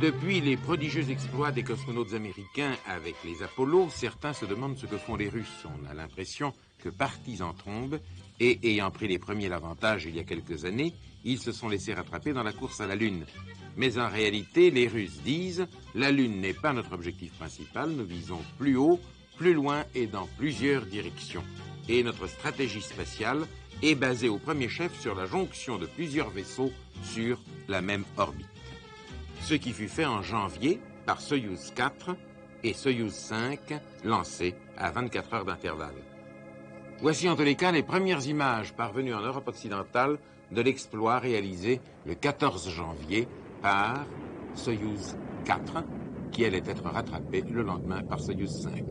Depuis les prodigieux exploits des cosmonautes américains avec les Apollo, certains se demandent ce que font les Russes. On a l'impression que partis en trombe et ayant pris les premiers l'avantage il y a quelques années, ils se sont laissés rattraper dans la course à la Lune. Mais en réalité, les Russes disent « La Lune n'est pas notre objectif principal, nous visons plus haut, plus loin et dans plusieurs directions. Et notre stratégie spatiale est basée au premier chef sur la jonction de plusieurs vaisseaux sur la même orbite. » Ce qui fut fait en janvier par Soyouz 4 et Soyouz 5 lancés à 24 heures d'intervalle. Voici en tous les cas les premières images parvenues en Europe occidentale de l'exploit réalisé le 14 janvier par Soyouz 4 qui allait être rattrapé le lendemain par Soyouz 5.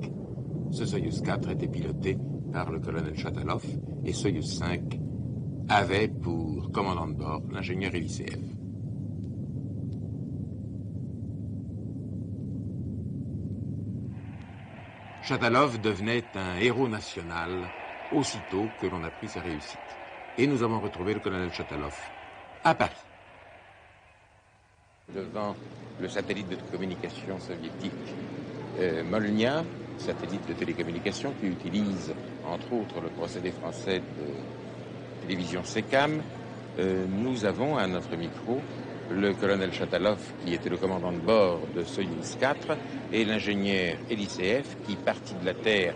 Ce Soyouz 4 était piloté par le colonel Chatalov et Soyouz 5 avait pour commandant de bord l'ingénieur Eliseev. Chatalov devenait un héros national aussitôt que l'on apprit sa réussite. Et nous avons retrouvé le colonel Chatalov à Paris. Devant le satellite de communication soviétique Molnia, satellite de télécommunication qui utilise entre autres le procédé français de télévision SECAM, nous avons à notre micro le colonel Chatalov, qui était le commandant de bord de Soyouz 4, et l'ingénieur Eliseev, qui partit de la Terre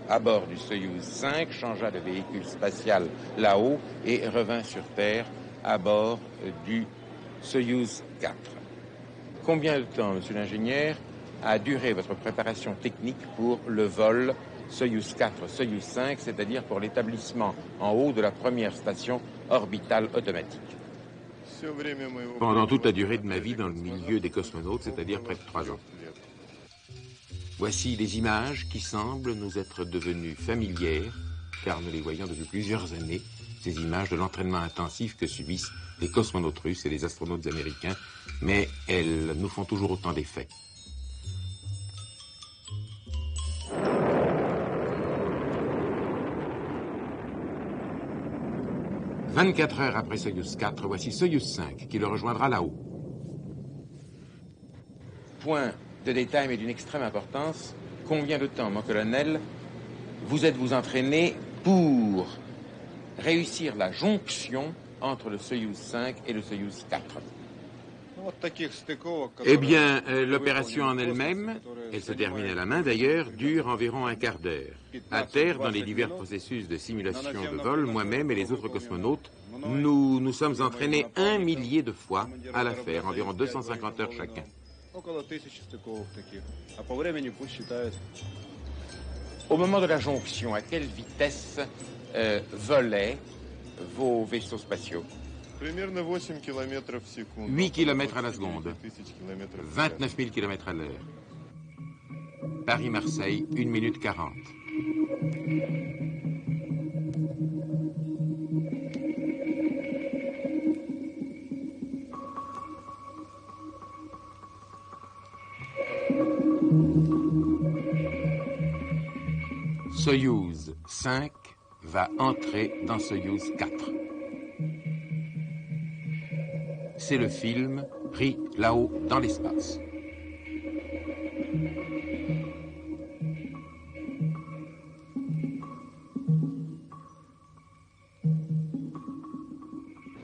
à bord du Soyouz 5, changea de véhicule spatial là-haut et revint sur Terre à bord du Soyouz 4. Combien de temps, monsieur l'ingénieur, a duré votre préparation technique pour le vol Soyouz 4, Soyouz 5, c'est-à-dire pour l'établissement en haut de la première station orbitale automatique? Pendant toute la durée de ma vie dans le milieu des cosmonautes, c'est-à-dire près de 3 ans. Voici des images qui semblent nous être devenues familières, car nous les voyons depuis plusieurs années, ces images de l'entraînement intensif que subissent les cosmonautes russes et les astronautes américains, mais elles nous font toujours autant d'effet. « 24 heures après Soyouz 4, voici Soyouz 5 qui le rejoindra là-haut. » Point de détail mais d'une extrême importance. Combien de temps, mon colonel, vous êtes-vous entraîné pour réussir la jonction entre le Soyouz 5 et le Soyouz 4? Eh bien, l'opération en elle-même, elle se termine à la main d'ailleurs, dure environ un quart d'heure. À terre, dans les divers processus de simulation de vol, moi-même et les autres cosmonautes, nous sommes entraînés 1 millier de fois à la faire, environ 250 heures chacun. Au moment de la jonction, à quelle vitesse volaient vos vaisseaux spatiaux? 8 km à la seconde, 29 000 km à l'heure. Paris-Marseille, 1 minute 40. Soyouz 5 va entrer dans Soyouz 4. C'est le film pris là-haut dans l'espace.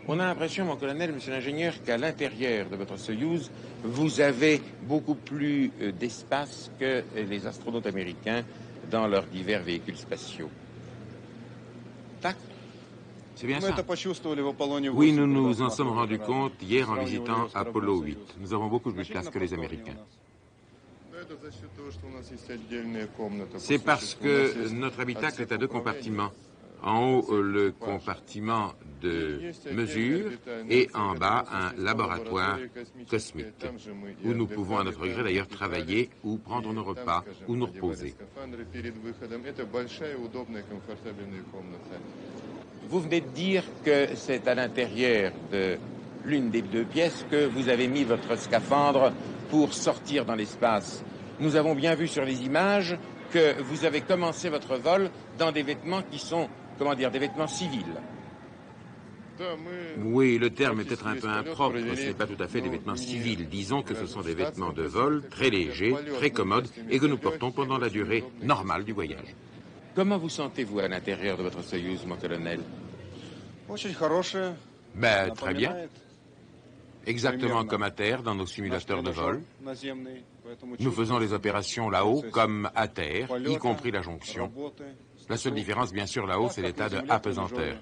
On a l'impression, mon colonel, monsieur l'ingénieur, qu'à l'intérieur de votre Soyouz, vous avez beaucoup plus d'espace que les astronautes américains dans leurs divers véhicules spatiaux. Tac. C'est bien ça. Oui, nous nous en sommes rendus compte hier en visitant Apollo 8. Nous avons beaucoup plus de place que les Américains. C'est parce que notre habitacle est à 2 compartiments. En haut, le compartiment de mesure et en bas, un laboratoire cosmique où nous pouvons à notre gré d'ailleurs travailler ou prendre nos repas ou nous reposer. Vous venez de dire que c'est à l'intérieur de l'une des 2 pièces que vous avez mis votre scaphandre pour sortir dans l'espace. Nous avons bien vu sur les images que vous avez commencé votre vol dans des vêtements qui sont, comment dire, des vêtements civils. Oui, le terme est peut-être un peu impropre, ce n'est pas tout à fait des vêtements civils. Disons que ce sont des vêtements de vol très légers, très commodes et que nous portons pendant la durée normale du voyage. Comment vous sentez-vous à l'intérieur de votre Soyouz, mon colonel? Ben, très bien. Exactement comme à terre dans nos simulateurs de vol. Nous faisons les opérations là-haut comme à terre, y compris la jonction. La seule différence, bien sûr, là-haut, c'est l'état de apesanteur.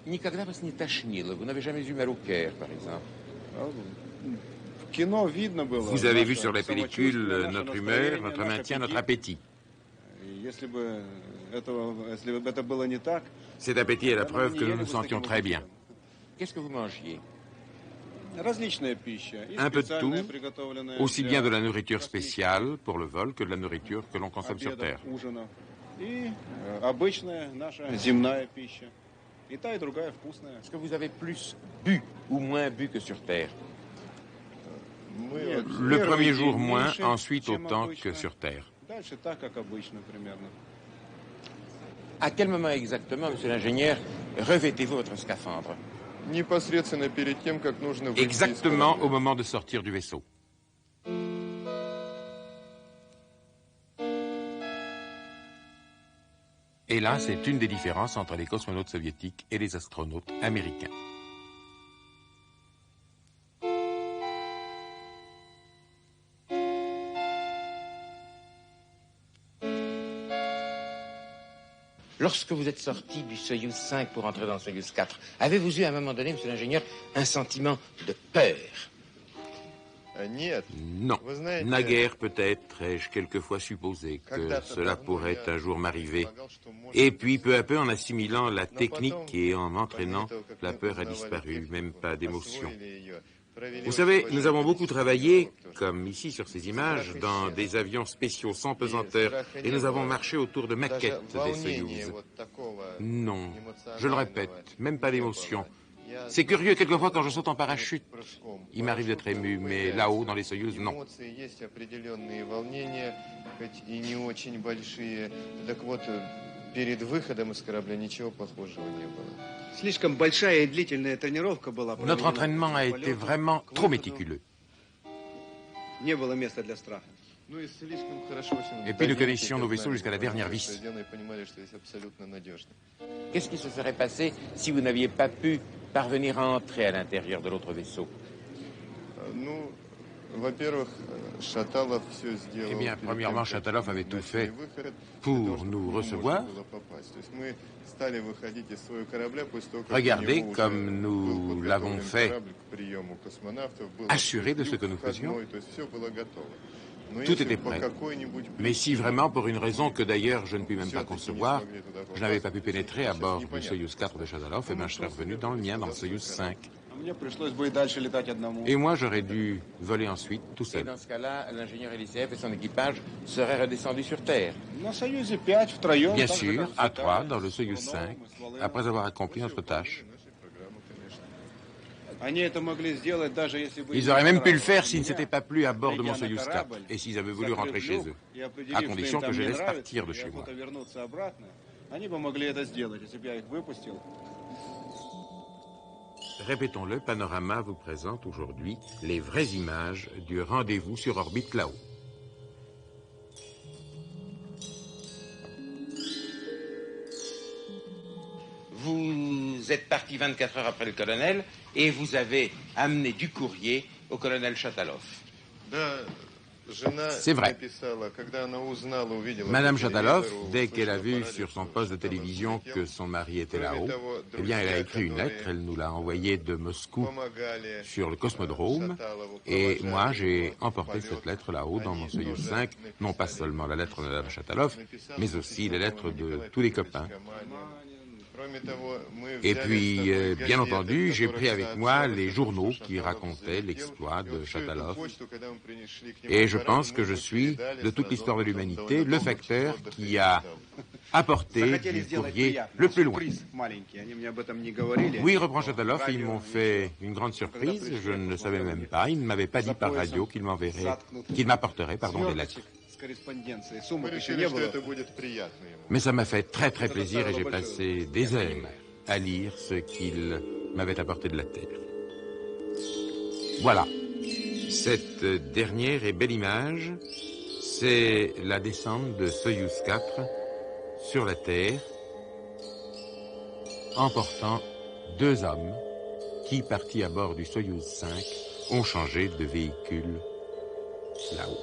Никогда вас не тошнило? Vous n'avez jamais eu mal au cœur, par exemple? Vous avez vu sur les pellicules notre humeur, notre maintien, notre appétit. Cet appétit est la preuve que nous nous sentions très bien. Qu'est-ce que vous mangiez? Un peu de tout, aussi bien de la nourriture spéciale pour le vol que de la nourriture que l'on consomme sur Terre. Est-ce que vous avez plus bu ou moins bu que sur Terre? Le premier jour moins, ensuite autant que sur Terre. À quel moment exactement, monsieur l'ingénieur, revêtez-vous votre scaphandre? Exactement au moment de sortir du vaisseau. Et là, c'est une des différences entre les cosmonautes soviétiques et les astronautes américains. Lorsque vous êtes sorti du Soyouz 5 pour entrer dans le Soyouz 4, avez-vous eu à un moment donné, monsieur l'ingénieur, un sentiment de peur? Non. Naguère peut-être ai-je quelquefois supposé que cela pourrait un jour m'arriver. Et puis peu à peu, en assimilant la technique et en m'entraînant, la peur a disparu, même pas d'émotion. Vous savez, nous avons beaucoup travaillé, comme ici sur ces images, dans des avions spéciaux sans pesanteur, et nous avons marché autour de maquettes des Soyouz. Non, je le répète, même pas d'émotion. C'est curieux, quelquefois, quand je saute en parachute, il m'arrive d'être ému, mais là-haut, dans les Soyouz, non. Notre entraînement a été vraiment trop méticuleux. Et puis nous connaissions nos vaisseaux jusqu'à la dernière vis. Qu'est-ce qui se serait passé si vous n'aviez pas pu parvenir à entrer à l'intérieur de l'autre vaisseau? Eh bien, premièrement, Chatalov avait tout fait pour nous recevoir. Regardez comme nous l'avons fait, assuré de ce que nous faisions. Tout était prêt. Mais si vraiment, pour une raison que d'ailleurs je ne puis même pas concevoir, je n'avais pas pu pénétrer à bord du Soyouz 4 de Chatalov, eh bien je serais revenu dans le mien, dans le Soyouz 5. Et moi, j'aurais dû voler ensuite, tout seul. Et dans ce cas-là, l'ingénieur Eliseev et son équipage seraient redescendus sur Terre. Bien sûr, à 3, dans le Soyouz 5, après avoir accompli notre tâche. Ils auraient même pu le faire s'ils ne s'étaient pas plu à bord de mon Soyouz 4, et s'ils avaient voulu rentrer chez eux, à condition que je laisse partir de chez moi. Répétons-le, Panorama vous présente aujourd'hui les vraies images du rendez-vous sur orbite là-haut. Vous êtes parti 24 heures après le colonel et vous avez amené du courrier au colonel Chatalov. C'est vrai. Madame Chatalov, dès qu'elle a vu sur son poste de télévision que son mari était là-haut, eh bien, elle a écrit une lettre, elle nous l'a envoyée de Moscou sur le cosmodrome, et moi, j'ai emporté cette lettre là-haut dans mon Soyouz 5, non pas seulement la lettre de Madame Chatalov, mais aussi les lettres de tous les copains. Et puis, bien entendu, j'ai pris avec moi les journaux qui racontaient l'exploit de Chatalov. Et je pense que je suis, de toute l'histoire de l'humanité, le facteur qui a apporté du courrier le plus loin. Oui, reprend Chatalov, ils m'ont fait une grande surprise. Je ne le savais même pas. Ils ne m'avaient pas dit par radio qu'ils m'apporteraient, des lettres. Mais ça m'a fait très très plaisir et j'ai passé des heures à lire ce qu'il m'avait apporté de la Terre. Voilà. Cette dernière et belle image, c'est la descente de Soyouz 4 sur la Terre, emportant 2 hommes qui, partis à bord du Soyouz 5, ont changé de véhicule là-haut.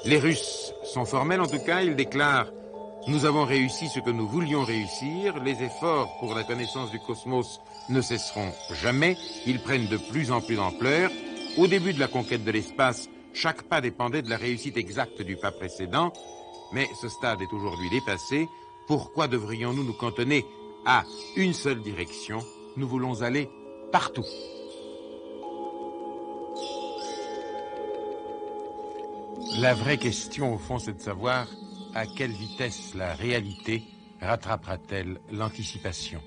Les Russes sont formels, en tout cas, ils déclarent « Nous avons réussi ce que nous voulions réussir, les efforts pour la connaissance du cosmos ne cesseront jamais, ils prennent de plus en plus d'ampleur. Au début de la conquête de l'espace, chaque pas dépendait de la réussite exacte du pas précédent, mais ce stade est aujourd'hui dépassé. Pourquoi devrions-nous nous cantonner à une seule direction? Nous voulons aller partout. » La vraie question, au fond, c'est de savoir à quelle vitesse la réalité rattrapera-t-elle l'anticipation.